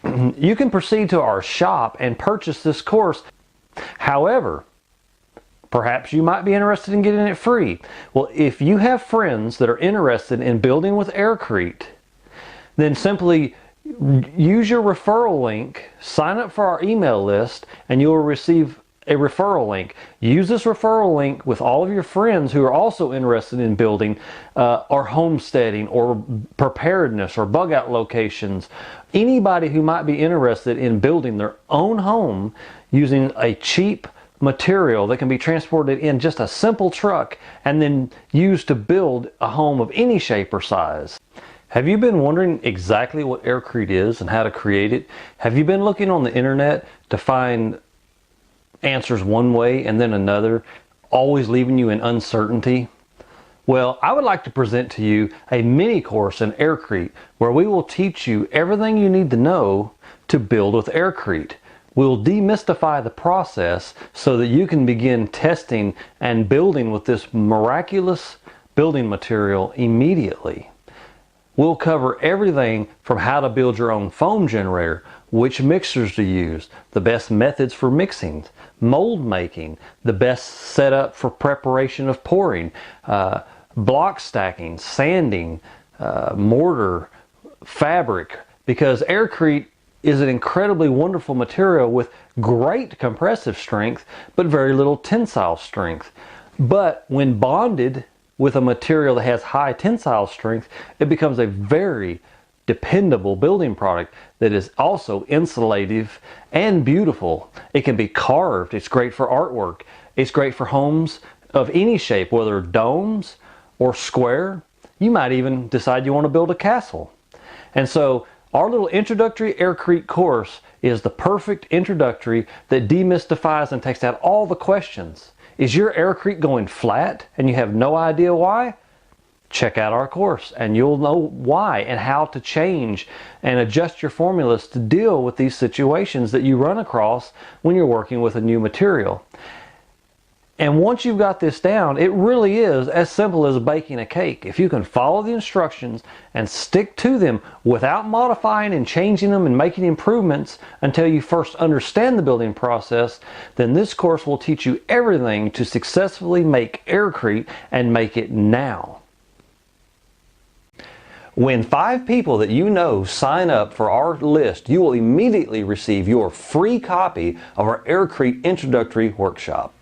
you can proceed to our shop and purchase this course. However, perhaps you might be interested in getting it free. Well, if you have friends that are interested in building with AirCrete, then simply use your referral link, sign up for our email list, and you will receive a referral link. Use this referral link with all of your friends who are also interested in building or homesteading or preparedness or bug out locations. Anybody who might be interested in building their own home using a cheap material that can be transported in just a simple truck and then used to build a home of any shape or size. Have you been wondering exactly what AirCrete is and how to create it? Have you been looking on the internet to find answers one way and then another, always leaving you in uncertainty? Well, I would like to present to you a mini course in AirCrete where we will teach you everything you need to know to build with AirCrete. We'll demystify the process so that you can begin testing and building with this miraculous building material immediately. We'll cover everything from how to build your own foam generator, which mixers to use, the best methods for mixing, mold making, the best setup for preparation of pouring, block stacking, sanding, mortar, fabric, because AirCrete is an incredibly wonderful material with great compressive strength but very little tensile strength. But when bonded with a material that has high tensile strength, it becomes a very dependable building product that is also insulative and beautiful. It can be carved. It's great for artwork. It's great for homes of any shape, whether domes or square. You might even decide you want to build a castle. And so our little introductory AirCrete course is the perfect introductory that demystifies and takes out all the questions. Is your AirCrete going flat and you have no idea why? Check out our course and you'll know why and how to change and adjust your formulas to deal with these situations that you run across when you're working with a new material. And once you've got this down, it really is as simple as baking a cake. If you can follow the instructions and stick to them without modifying and changing them and making improvements until you first understand the building process, then this course will teach you everything to successfully make AirCrete and make it now. When 5 people that you know sign up for our list, you will immediately receive your free copy of our AirCrete introductory workshop.